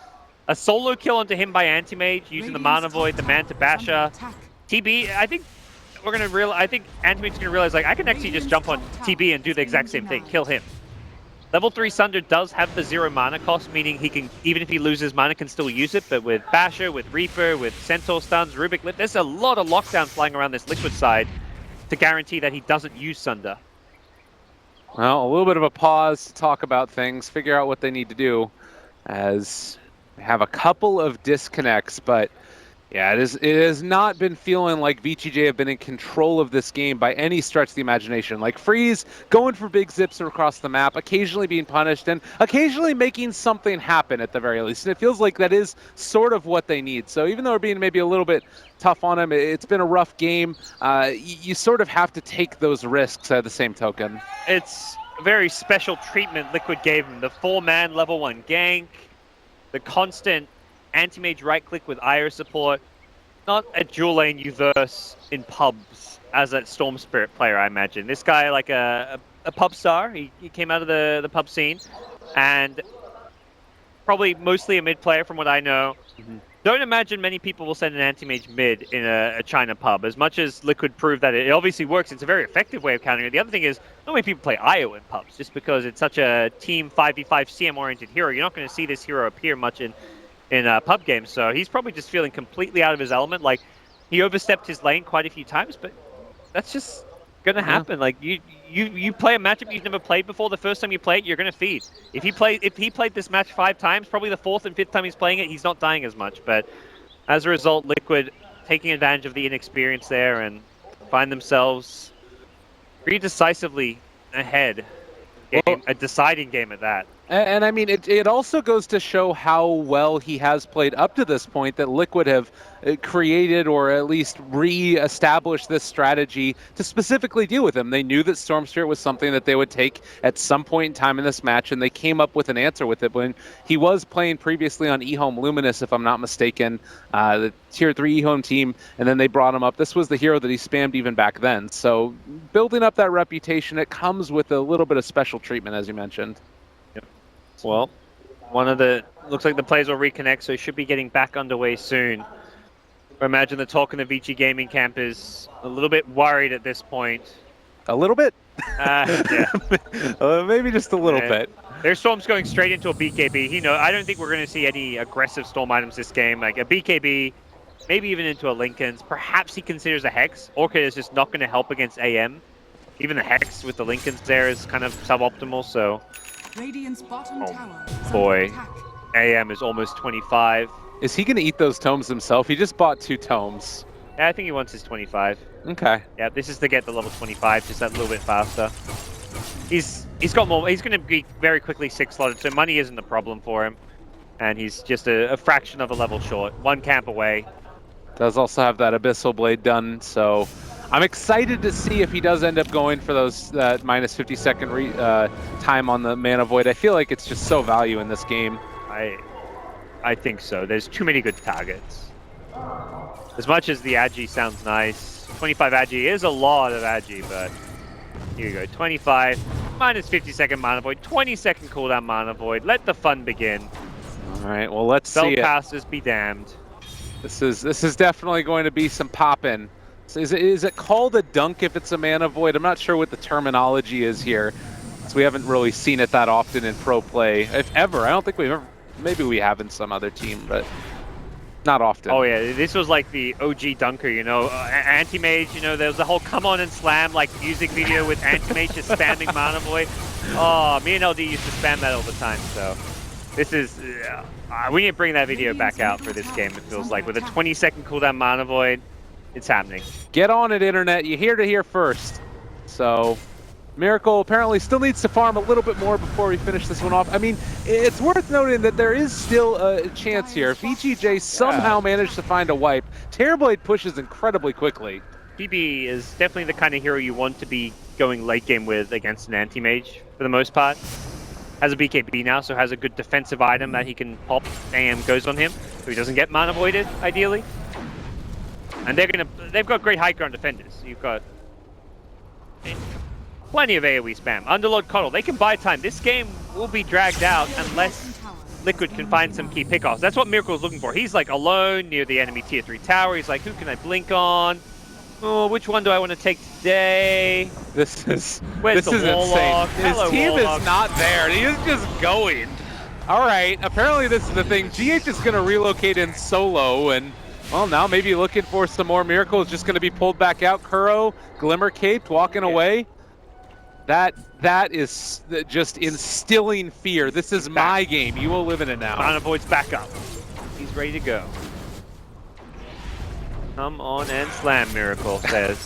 a solo kill onto him by Anti-Mage, using the Mana Void, the Manta Basha. TB, I think we're going to realize... I think Anti-Mage's going to realize, like, I can actually just jump on TB and do the exact same thing, kill him. Level 3 Sunder does have the 0 mana cost, meaning he can, even if he loses mana, can still use it. But with Basher, with Reaper, with Centaur stuns, Rubik Lip, there's a lot of lockdown flying around this Liquid side to guarantee that he doesn't use Sunder. Well, a little bit of a pause to talk about things, figure out what they need to do, as we have a couple of disconnects, but yeah, it has not been feeling like VGJ have been in control of this game by any stretch of the imagination. Like Freeze going for big zips across the map, occasionally being punished, and occasionally making something happen at the very least. And it feels like that is sort of what they need. So even though we're being maybe a little bit tough on him, it's been a rough game. You sort of have to take those risks at the same token. It's a very special treatment Liquid gave him. The 4-man level 1 gank, the constant Anti-Mage right-click with IO support. Not a dual lane you verse in pubs as a Storm Spirit player, I imagine. This guy, like a pub star, he came out of the pub scene, and probably mostly a mid player from what I know. Don't imagine many people will send an Anti-Mage mid in a China pub. As much as Liquid proved that it obviously works, it's a very effective way of countering it. The other thing is, not many people play IO in pubs, just because it's such a team 5v5 CM-oriented hero. You're not going to see this hero appear much in pub games, so he's probably just feeling completely out of his element. Like, he overstepped his lane quite a few times, but that's just gonna happen. Like, you play a matchup you've never played before. The first time you play it, you're gonna feed. If he played this match 5 times, probably the 4th and 5th time he's playing it, he's not dying as much. But as a result, Liquid taking advantage of the inexperience there and find themselves pretty decisively ahead. A deciding game at that. And I mean, it also goes to show how well he has played up to this point, that Liquid have created or at least re-established this strategy to specifically deal with him. They knew that Storm Spirit was something that they would take at some point in time in this match, and they came up with an answer with it. When he was playing previously on eHome Luminous, if I'm not mistaken, the Tier 3 eHome team, and then they brought him up. This was the hero that he spammed even back then. So building up that reputation, it comes with a little bit of special treatment, as you mentioned. Well, looks like the players will reconnect, so should be getting back underway soon. I imagine the talk in the Vici gaming camp is a little bit worried at this point. A little bit? Yeah. Maybe just a little bit. Their Storm's going straight into a BKB. I don't think we're going to see any aggressive Storm items this game. Like a BKB, maybe even into a Linken's. Perhaps he considers a Hex. Orchid is just not going to help against AM. Even the Hex with the Linken's there is kind of suboptimal, so... Radiant's bottom tower. Boy, AM is almost 25. Is he going to eat those tomes himself? He just bought 2 tomes. Yeah, I think he wants his 25. Okay. Yeah, this is to get the level 25, just that little bit faster. He's got more. He's going to be very quickly 6-slotted, so money isn't the problem for him. And he's just a fraction of a level short. 1 camp away. Does also have that Abyssal Blade done, so... I'm excited to see if he does end up going for those minus 50-second time on the Mana Void. I feel like it's just so value in this game. I think so. There's too many good targets. As much as the Agi sounds nice, 25 Agi is a lot of Agi, but here you go. 25, minus 50-second Mana Void, 20-second cooldown Mana Void. Let the fun begin. All right, well, let's see it. Spellcasters be damned. This is definitely going to be some poppin'. Is it called a dunk if it's a Mana Void? I'm not sure what the terminology is here, so we haven't really seen it that often in pro play, if ever. I don't think we've ever maybe we have in some other team, but not often. Oh yeah, this was like the OG dunker, you know, Anti-Mage, you know, there was the whole come on and slam like music video with Anti-Mage just spamming Mana Void. Oh, me and LD used to spam that all the time, so this is, we need to bring that video back out for this game, it feels like. With a 20-second cooldown Mana Void, it's happening. Get on it, Internet, you hear to hear first. So, Miracle apparently still needs to farm a little bit more before we finish this one off. I mean, it's worth noting that there is still a chance here. If VGJ somehow managed to find a wipe, Terrorblade pushes incredibly quickly. BB is definitely the kind of hero you want to be going late game with against an anti-mage, for the most part. Has a BKB now, so has a good defensive item that he can pop and goes on him, so he doesn't get mana voided, ideally. And they've got great high ground defenders. You've got plenty of AoE spam. Underlord Coddle, they can buy time. This game will be dragged out unless Liquid can find some key pickoffs. That's what Miracle's looking for. He's like alone near the enemy tier 3 tower. He's like, who can I blink on? Oh, which one do I want to take today? This is Where's the Warlock? insane. His team is not there. He is just going. All right, apparently this is the thing. GH is going to relocate in solo, and well, now maybe looking for some more. Miracle is just going to be pulled back out. Kuro, Glimmer Caped, walking away. That is just instilling fear. This is my game. You will live in it now. Mana Void's back up. He's ready to go. Come on and slam, Miracle says.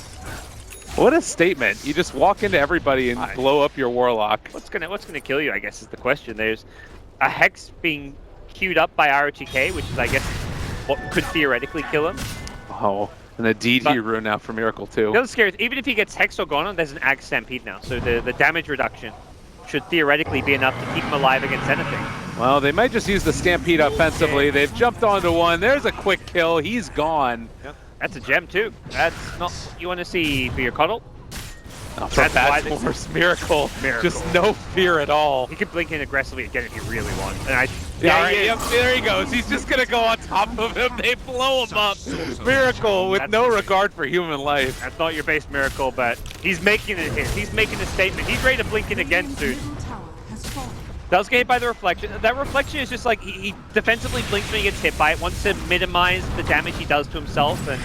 What a statement. You just walk into everybody and blow up your Warlock. What's gonna kill you, I guess, is the question. There's a Hex being queued up by ROTK, which is, I guess, what could theoretically kill him. Oh, and a DD rune now for Miracle, too. The other scary is, even if he gets Hex or gone on, there's an Ag Stampede now. So the damage reduction should theoretically be enough to keep him alive against anything. Well, they might just use the Stampede offensively. They've jumped onto one. There's a quick kill. He's gone. Yep. That's a gem, too. That's not what you want to see for your Coddle. Oh, that's worse. Miracle. Just no fear at all. He can blink in aggressively again if you really want. And there he goes. He's just going to go on top of him. They blow him up. Miracle with no regard for human life. That's not your base Miracle, but he's making it his. He's making a statement. He's ready to blink in again, dude. Does get hit by the reflection. That reflection is just like, he defensively blinks when he gets hit by it, wants to minimize the damage he does to himself, and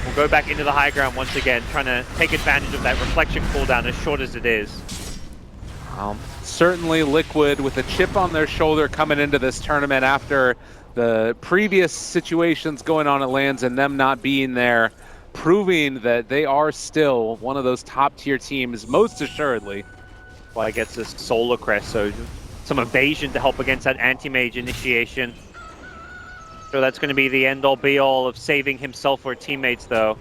we'll go back into the high ground once again, trying to take advantage of that reflection cooldown as short as it is. Certainly Liquid with a chip on their shoulder coming into this tournament after the previous situations going on at LANs and them not being there, proving that they are still one of those top tier teams, most assuredly. Well, it gets this Solar Crest, so some evasion to help against that anti-mage initiation. So that's going to be the end-all be-all of saving himself or teammates, though.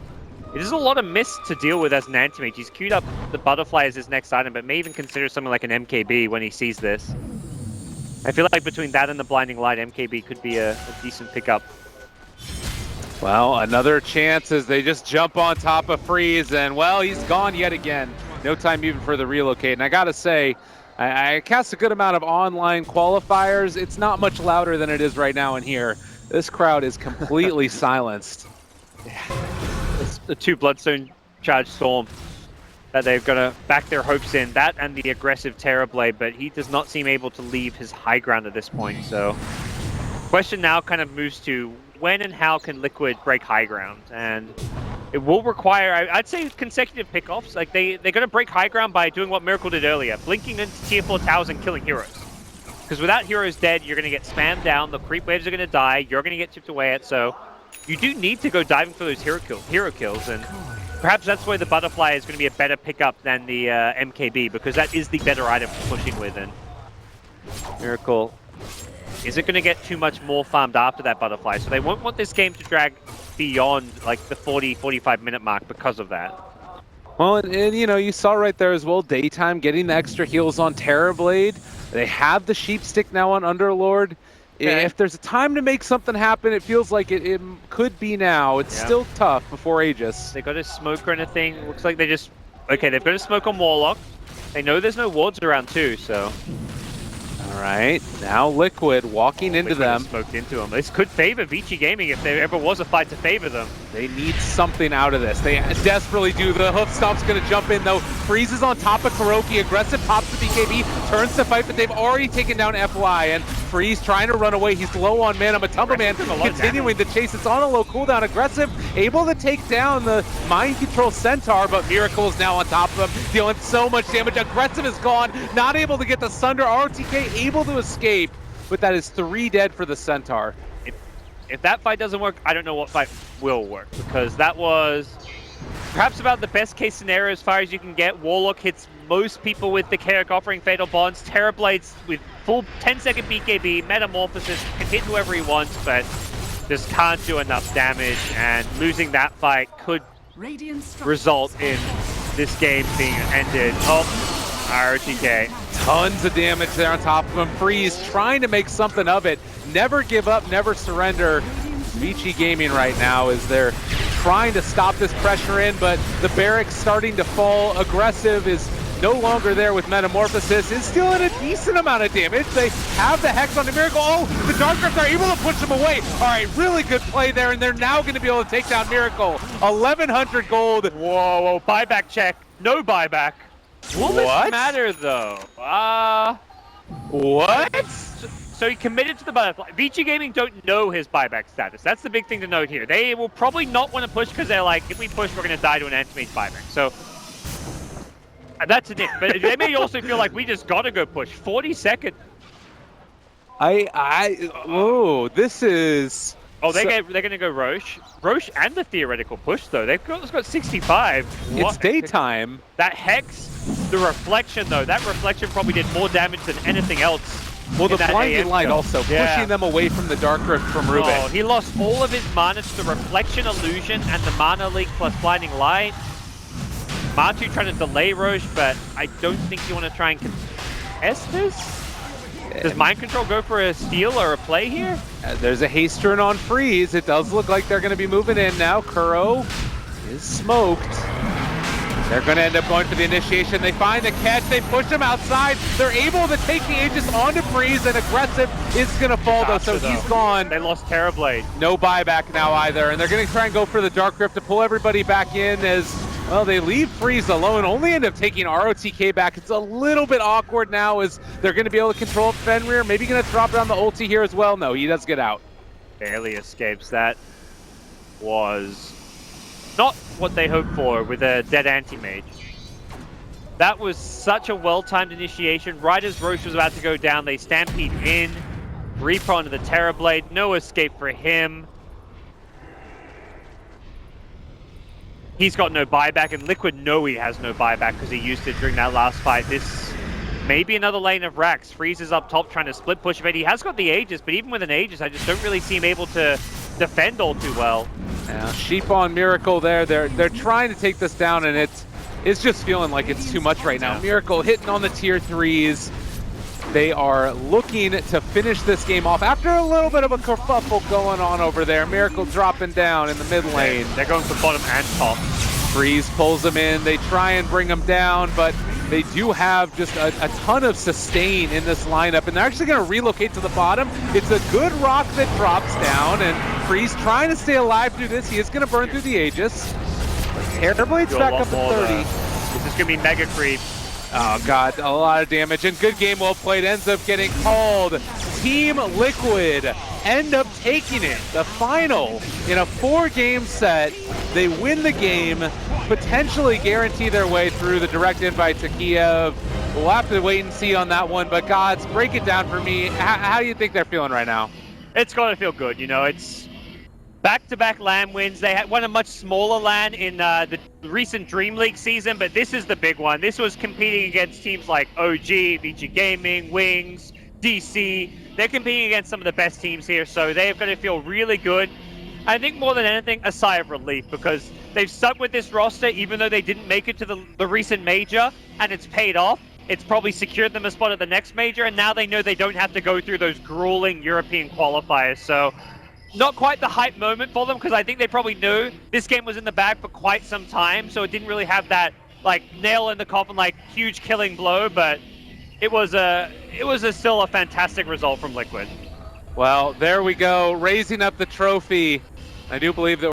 It is a lot of miss to deal with as an anti-mage. He's queued up the butterfly as his next item, but may even consider something like an MKB when he sees this. I feel like between that and the Blinding Light, MKB could be a decent pickup. Well, another chance as they just jump on top of Freeze, and well, he's gone yet again. No time even for the relocate. And I gotta say, I cast a good amount of online qualifiers. It's not much louder than it is right now in here. This crowd is completely silenced. It's the 2 Bloodstone Charge Storm that they've got to back their hopes in. That and the aggressive Terrorblade, but he does not seem able to leave his high ground at this point. So, question now kind of moves to when and how can Liquid break high ground? And it will require, I'd say, consecutive pickoffs. Like they're going to break high ground by doing what Miracle did earlier, blinking into tier 4 towers and killing heroes. Because without heroes dead, you're going to get spammed down, the creep waves are going to die, you're going to get chipped away at, so you do need to go diving for those hero kills, and perhaps that's where the Butterfly is going to be a better pickup than the MKB, because that is the better item for pushing with, and Miracle isn't going to get too much more farmed after that Butterfly, so they won't want this game to drag beyond like the 40-45 minute mark because of that. Well, and you know, you saw right there as well, Daytime getting the extra heals on Terrorblade. They have the Sheep Stick now on Underlord. Okay. If there's a time to make something happen, it feels like it could be now. It's still tough before Aegis. They got a smoke or anything. Looks like they just... Okay, they've got a smoke on Warlock. They know there's no wards around too, so... Alright, now Liquid walking into them. Smoked into them. This could favor Vici Gaming if there ever was a fight to favor them. They need something out of this. They desperately do. The hoof stomp's going to jump in, though. Freezes on top of Kuroki. Aggressive pops the BKB, turns to fight, but they've already taken down FY. And Freeze trying to run away. He's low on mana. Matumba Man continuing the chase. It's on a low cooldown. Aggressive, able to take down the Mind Control Centaur, but Miracle is now on top of him, dealing so much damage. Aggressive is gone, not able to get the Sunder. ROTK able to escape, but that is 3 dead for the Centaur. If that fight doesn't work, I don't know what fight will work, because that was perhaps about the best case scenario as far as you can get. Warlock hits most people with the Carrick offering Fatal Bonds. Terrorblades with full 10-second BKB, Metamorphosis can hit whoever he wants, but just can't do enough damage, and losing that fight could result in this game being ended. Oh, ROTK. Tons of damage there on top of him. Freeze trying to make something of it. Never give up, never surrender. Vici Gaming right now is they're trying to stop this pressure in, but the barracks starting to fall. Aggressive is no longer there with Metamorphosis. Is still in a decent amount of damage. They have the Hex on the Miracle. Oh, the Dark Rift are able to push him away. All right, really good play there, and they're now going to be able to take down Miracle. 1,100 gold. Whoa, buyback check. No buyback. Will this matter, though? What? So he committed to the butterfly. Vici Gaming don't know his buyback status. That's the big thing to note here. They will probably not want to push because they're like, if we push, we're going to die to an anti-mage buyback. So that's a thing. But they may also feel like we just got to go push. 40 seconds. Oh, this is... Oh, they're going to go Roche. Roche and the theoretical push, though. They've got 65. It's daytime. That Hex, the reflection, though. That reflection probably did more damage than anything else. Well, the blinding light also, pushing them away from the Dark Rift from Ruben. Oh, he lost all of his mana to the Reflection Illusion and the Mana Leak plus Blinding Light. Matu trying to delay Roche, but I don't think you want to try and contest this. Does Mind Control go for a steal or a play here? There's a haste turn on Freeze. It does look like they're going to be moving in now. Kuro is smoked. They're going to end up going for the initiation. They find the catch. They push him outside. They're able to take the Aegis onto Freeze, and Aggressive is going to fall, though, so he's gone. They lost Terrorblade. No buyback now either, and they're going to try and go for the Dark Rift to pull everybody back in as, well, they leave Freeze alone, only end up taking ROTK back. It's a little bit awkward now as they're going to be able to control Fenrir. Maybe going to drop down the ulti here as well. No, he does get out. Barely escapes. That was not what they hoped for with a dead anti-mage. That was such a well-timed initiation. Right as Roche was about to go down, they stampede in. Reaper onto the Terrorblade. No escape for him. He's got no buyback, and Liquid know he has no buyback because he used it during that last fight. This may be another lane of Rax. Freezes up top trying to split push of it. He has got the Aegis, but even with an Aegis, I just don't really see him able to defend all too well. Now, Sheep on Miracle there. They're trying to take this down, and it's just feeling like it's too much right now. Miracle hitting on the tier 3s. They are looking to finish this game off after a little bit of a kerfuffle going on over there. Miracle dropping down in the mid lane. They're going for bottom and top. Freeze pulls them in. They try and bring them down, but they do have just a ton of sustain in this lineup, and they're actually going to relocate to the bottom. It's a good rock that drops down, and Freeze trying to stay alive through this. He is going to burn through the Aegis. Terrorblade's back up at 30. This is going to be mega creep. Oh god, a lot of damage, and good game well played. Ends up getting called. Team Liquid end up taking it. The final in a 4-game set. They win the game, potentially guarantee their way through the direct invite to Kiev. We'll have to wait and see on that one, but gods, break it down for me. How do you think they're feeling right now? It's got to feel good, you know. It's back-to-back LAN wins. They had won a much smaller LAN in the recent Dream League season, but this is the big one. This was competing against teams like OG, Vici Gaming, Wings, DC. They're competing against some of the best teams here, so they've got to feel really good. I think more than anything, a sigh of relief, because they've stuck with this roster even though they didn't make it to the recent major, and it's paid off. It's probably secured them a spot at the next major, and now they know they don't have to go through those grueling European qualifiers. So not quite the hype moment for them, because I think they probably knew this game was in the bag for quite some time, so it didn't really have that like nail in the coffin, like huge killing blow, but it was still a fantastic result from Liquid. Well, there we go, raising up the trophy. I do believe that